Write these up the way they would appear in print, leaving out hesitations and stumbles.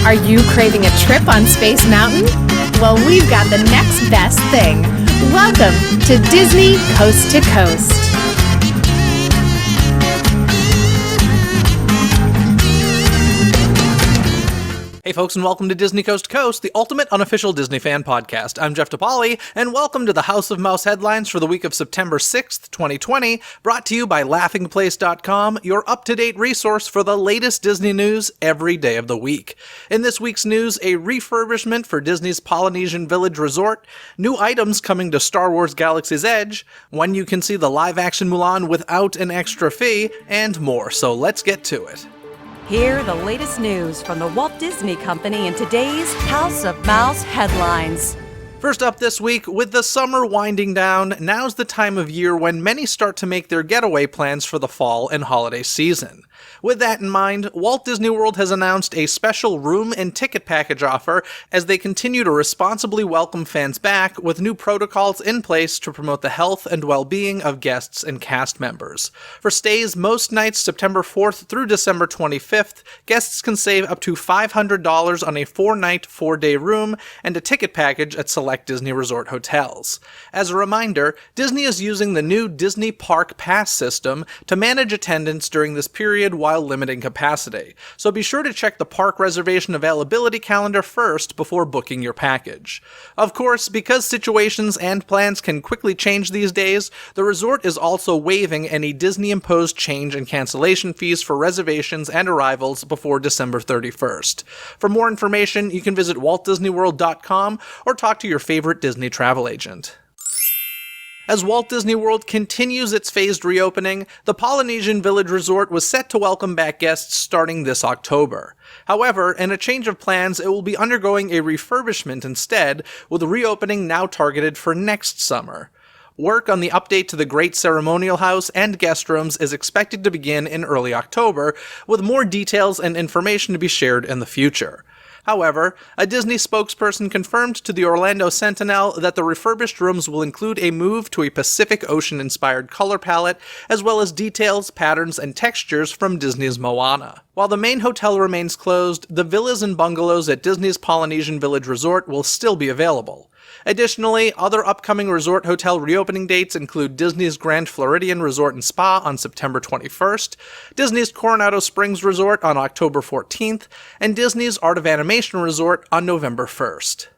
Are you craving a trip on Space Mountain? Well, we've got the next best thing. Welcome to Dizney Coast to Coast. Hey folks, and welcome to Dizney Coast to Coast, the ultimate unofficial Disney fan podcast. I'm Jeff DePauli, and welcome to the House of Mouse headlines for the week of September 6th, 2020, brought to you by LaughingPlace.com, your up-to-date resource for the latest Disney news every day of the week. In this week's news, a refurbishment for Disney's Polynesian Village Resort, new items coming to Star Wars Galaxy's Edge, when you can see the live-action Mulan without an extra fee, and more, so let's get to it. Hear the latest news from the Walt Disney Company in today's House of Mouse headlines. First up this week, with the summer winding down, now's the time of year when many start to make their getaway plans for the fall and holiday season. With that in mind, Walt Disney World has announced a special room and ticket package offer as they continue to responsibly welcome fans back with new protocols in place to promote the health and well-being of guests and cast members. For stays most nights September 4th through December 25th, guests can save up to $500 on a 4-night, 4-day room and a ticket package at select Disney Resort hotels. As a reminder, Disney is using the new Disney Park Pass system to manage attendance during this period while limiting capacity, so be sure to check the park reservation availability calendar first before booking your package. Of course, because situations and plans can quickly change these days, the resort is also waiving any Disney-imposed change and cancellation fees for reservations and arrivals before December 31st. For more information, you can visit waltdisneyworld.com or talk to your favorite Disney travel agent. As Walt Disney World continues its phased reopening, the Polynesian Village Resort was set to welcome back guests starting this October. However, in a change of plans, it will be undergoing a refurbishment instead, with reopening now targeted for next summer. Work on the update to the Great Ceremonial House and guest rooms is expected to begin in early October, with more details and information to be shared in the future. However, a Disney spokesperson confirmed to the Orlando Sentinel that the refurbished rooms will include a move to a Pacific Ocean-inspired color palette, as well as details, patterns, and textures from Disney's Moana. While the main hotel remains closed, the villas and bungalows at Disney's Polynesian Village Resort will still be available. Additionally, other upcoming resort hotel reopening dates include Disney's Grand Floridian Resort and Spa on September 21st, Disney's Coronado Springs Resort on October 14th, and Disney's Art of Animation Resort on November 1st.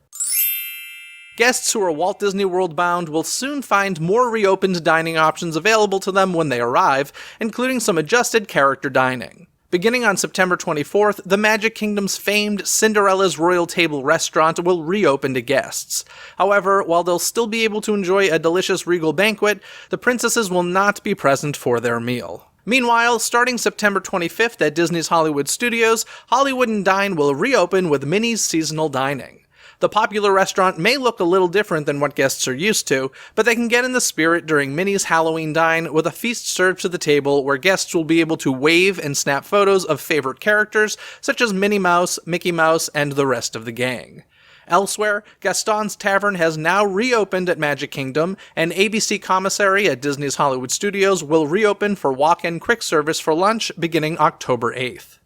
Guests who are Walt Disney World bound will soon find more reopened dining options available to them when they arrive, including some adjusted character dining. Beginning on September 24th, the Magic Kingdom's famed Cinderella's Royal Table restaurant will reopen to guests. However, while they'll still be able to enjoy a delicious regal banquet, the princesses will not be present for their meal. Meanwhile, starting September 25th at Disney's Hollywood Studios, Hollywood and Dine will reopen with Minnie's seasonal dining. The popular restaurant may look a little different than what guests are used to, but they can get in the spirit during Minnie's Halloween Dine with a feast served to the table where guests will be able to wave and snap photos of favorite characters such as Minnie Mouse, Mickey Mouse, and the rest of the gang. Elsewhere, Gaston's Tavern has now reopened at Magic Kingdom, and ABC Commissary at Disney's Hollywood Studios will reopen for walk-in quick service for lunch beginning October 8th.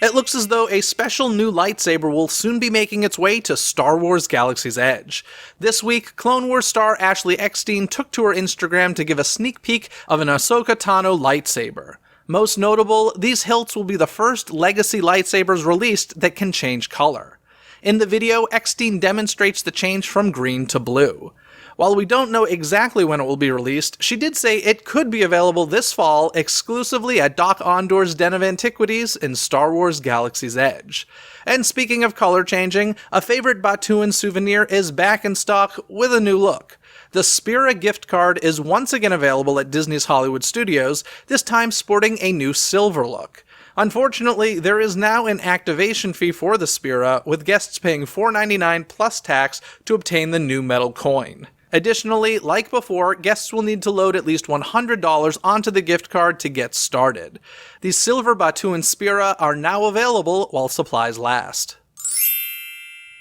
It looks as though a special new lightsaber will soon be making its way to Star Wars Galaxy's Edge. This week, Clone Wars star Ashley Eckstein took to her Instagram to give a sneak peek of an Ahsoka Tano lightsaber. Most notable, these hilts will be the first legacy lightsabers released that can change color. In the video, Eckstein demonstrates the change from green to blue. While we don't know exactly when it will be released, she did say it could be available this fall exclusively at Doc Ondor's Den of Antiquities in Star Wars Galaxy's Edge. And speaking of color changing, a favorite Batuan souvenir is back in stock with a new look. The Spira gift card is once again available at Disney's Hollywood Studios, this time sporting a new silver look. Unfortunately, there is now an activation fee for the Spira, with guests paying $4.99 plus tax to obtain the new metal coin. Additionally, like before, guests will need to load at least $100 onto the gift card to get started. These silver Batuan Spira are now available while supplies last.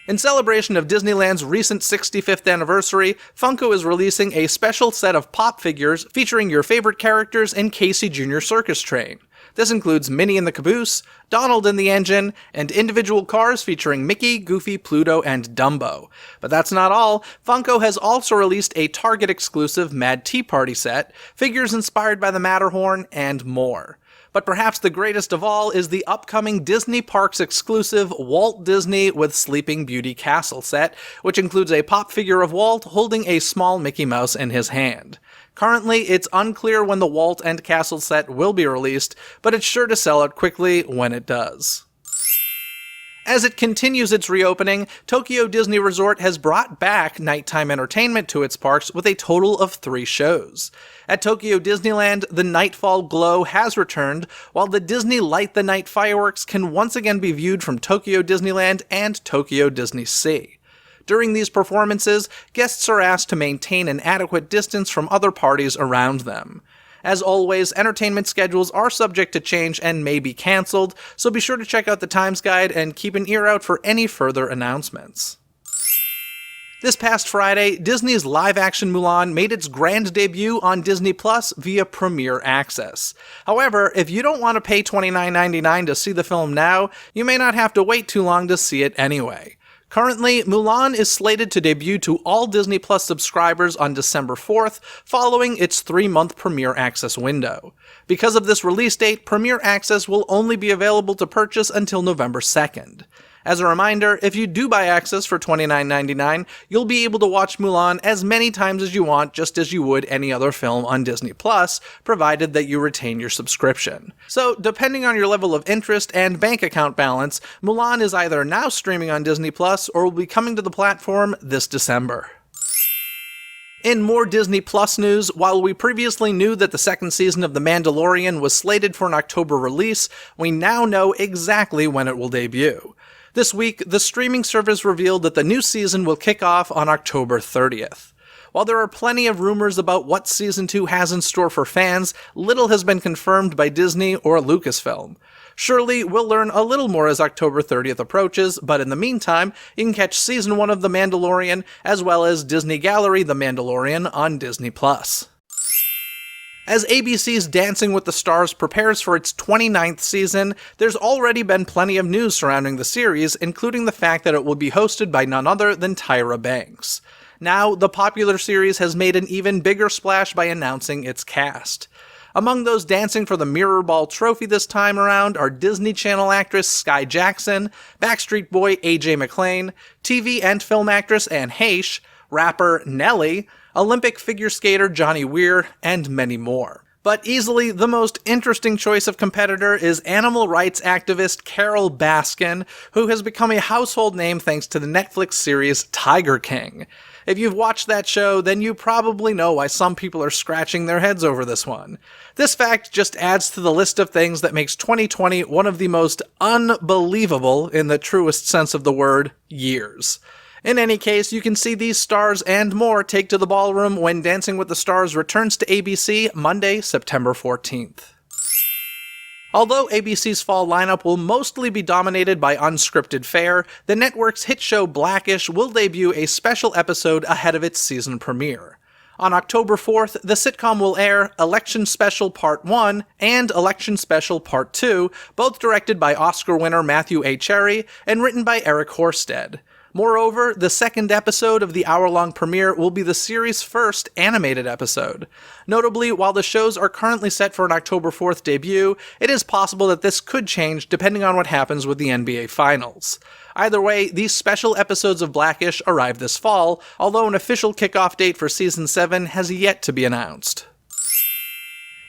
In celebration of Disneyland's recent 65th anniversary, Funko is releasing a special set of pop figures featuring your favorite characters and Casey Jr. Circus Train. This includes Minnie in the Caboose, Donald in the Engine, and individual cars featuring Mickey, Goofy, Pluto, and Dumbo. But that's not all. Funko has also released a Target-exclusive Mad Tea Party set, figures inspired by the Matterhorn, and more. But perhaps the greatest of all is the upcoming Disney Parks exclusive Walt Disney with Sleeping Beauty Castle set, which includes a pop figure of Walt holding a small Mickey Mouse in his hand. Currently, it's unclear when the Walt and Castle set will be released, but it's sure to sell out quickly when it does. As it continues its reopening, Tokyo Disney Resort has brought back nighttime entertainment to its parks with a total of 3 shows. At Tokyo Disneyland, the Nightfall Glow has returned, while the Disney Light the Night fireworks can once again be viewed from Tokyo Disneyland and Tokyo Disney Sea. During these performances, guests are asked to maintain an adequate distance from other parties around them. As always, entertainment schedules are subject to change and may be cancelled, so be sure to check out the Times Guide and keep an ear out for any further announcements. This past Friday, Disney's live-action Mulan made its grand debut on Disney Plus via Premier Access. However, if you don't want to pay $29.99 to see the film now, you may not have to wait too long to see it anyway. Currently, Mulan is slated to debut to all Disney Plus subscribers on December 4th, following its 3-month Premier Access window. Because of this release date, Premier Access will only be available to purchase until November 2nd. As a reminder, if you do buy Access for $29.99, you'll be able to watch Mulan as many times as you want, just as you would any other film on Disney Plus, provided that you retain your subscription. So, depending on your level of interest and bank account balance, Mulan is either now streaming on Disney Plus or will be coming to the platform this December. In more Disney Plus news, while we previously knew that the second season of The Mandalorian was slated for an October release, we now know exactly when it will debut. This week, the streaming service revealed that the new season will kick off on October 30th. While there are plenty of rumors about what Season 2 has in store for fans, little has been confirmed by Disney or Lucasfilm. Surely, we'll learn a little more as October 30th approaches, but in the meantime, you can catch Season 1 of The Mandalorian, as well as Disney Gallery The Mandalorian on Disney+. As ABC's Dancing with the Stars prepares for its 29th season, there's already been plenty of news surrounding the series, including the fact that it will be hosted by none other than Tyra Banks. Now, the popular series has made an even bigger splash by announcing its cast. Among those dancing for the Mirror Ball trophy this time around are Disney Channel actress Sky Jackson, Backstreet Boy AJ McLean, TV and film actress Anne Heche, rapper Nelly, Olympic figure skater Johnny Weir, and many more. But easily the most interesting choice of competitor is animal rights activist Carole Baskin, who has become a household name thanks to the Netflix series Tiger King. If you've watched that show, then you probably know why some people are scratching their heads over this one. This fact just adds to the list of things that makes 2020 one of the most unbelievable, in the truest sense of the word, years. In any case, you can see these stars and more take to the ballroom when Dancing with the Stars returns to ABC Monday, September 14th. Although ABC's fall lineup will mostly be dominated by unscripted fare, the network's hit show Blackish will debut a special episode ahead of its season premiere. On October 4th, the sitcom will air Election Special Part 1 and Election Special Part 2, both directed by Oscar winner Matthew A. Cherry and written by Eric Horsted. Moreover, the second episode of the hour-long premiere will be the series' first animated episode. Notably, while the shows are currently set for an October 4th debut, it is possible that this could change depending on what happens with the NBA Finals. Either way, these special episodes of Blackish arrive this fall, although an official kickoff date for Season 7 has yet to be announced.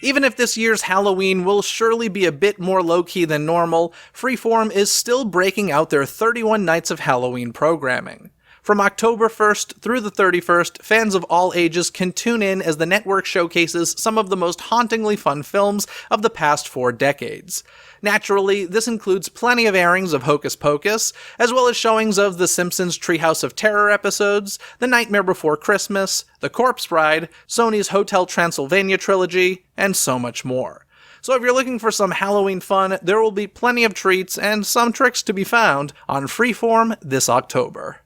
Even if this year's Halloween will surely be a bit more low-key than normal, Freeform is still breaking out their 31 Nights of Halloween programming. From October 1st through the 31st, fans of all ages can tune in as the network showcases some of the most hauntingly fun films of the past 4 decades. Naturally, this includes plenty of airings of Hocus Pocus, as well as showings of The Simpsons' Treehouse of Terror episodes, The Nightmare Before Christmas, The Corpse Bride, Sony's Hotel Transylvania trilogy, and so much more. So if you're looking for some Halloween fun, there will be plenty of treats and some tricks to be found on Freeform this October.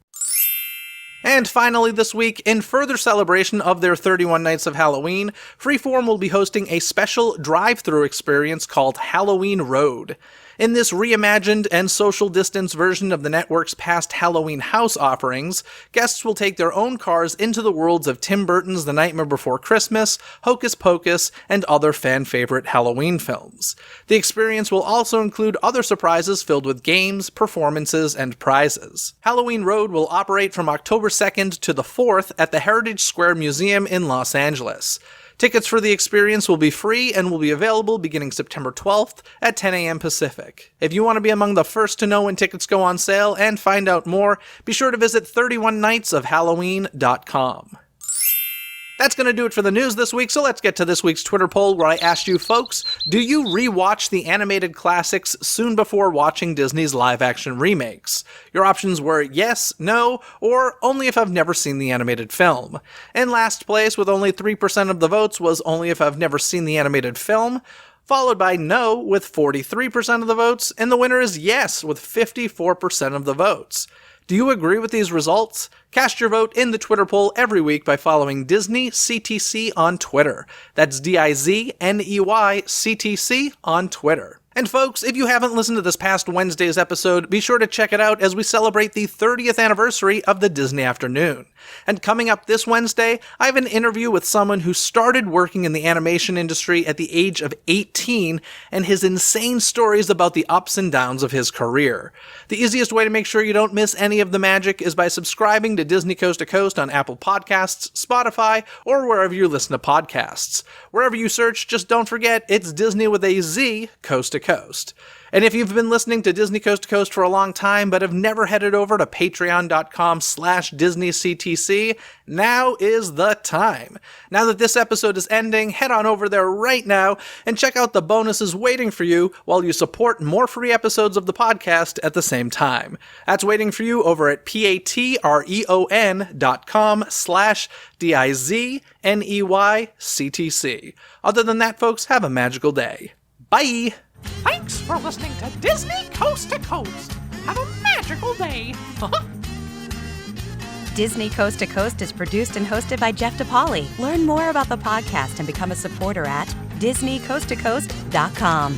And finally this week, in further celebration of their 31 Nights of Halloween, Freeform will be hosting a special drive-thru experience called Halloween Road. In this reimagined and social distance version of the network's past Halloween House offerings, guests will take their own cars into the worlds of Tim Burton's The Nightmare Before Christmas, Hocus Pocus, and other fan-favorite Halloween films. The experience will also include other surprises filled with games, performances, and prizes. Halloween Road will operate from October 2nd to the 4th at the Heritage Square Museum in Los Angeles. Tickets for the experience will be free and will be available beginning September 12th at 10 a.m. Pacific. If you want to be among the first to know when tickets go on sale and find out more, be sure to visit 31nightsofhalloween.com. That's going to do it for the news this week, so let's get to this week's Twitter poll where I asked you folks, do you rewatch the animated classics soon before watching Disney's live-action remakes? Your options were yes, no, or only if I've never seen the animated film. In last place, with only 3% of the votes, was only if I've never seen the animated film, followed by no with 43% of the votes, and the winner is yes with 54% of the votes. Do you agree with these results? Cast your vote in the Twitter poll every week by following Dizney CTC on Twitter. That's Dizney CTC on Twitter. And folks, if you haven't listened to this past Wednesday's episode, be sure to check it out as we celebrate the 30th anniversary of the Disney Afternoon. And coming up this Wednesday, I have an interview with someone who started working in the animation industry at the age of 18 and his insane stories about the ups and downs of his career. The easiest way to make sure you don't miss any of the magic is by subscribing to Disney Coast to Coast on Apple Podcasts, Spotify, or wherever you listen to podcasts. Wherever you search, just don't forget, it's Disney with a Z, Coast to Coast. And if you've been listening to Disney Coast to Coast for a long time but have never headed over to patreon.com/DisneyCTC, now is the time. Now that this episode is ending, head on over there right now and check out the bonuses waiting for you while you support more free episodes of the podcast at the same time. That's waiting for you over at patreon.com/DIZNEYCTC. Other than that, folks, have a magical day. Bye! Thanks for listening to Disney Coast to Coast. Have a magical day. Disney Coast to Coast is produced and hosted by Jeff DePauli. Learn more about the podcast and become a supporter at DisneyCoastToCoast.com.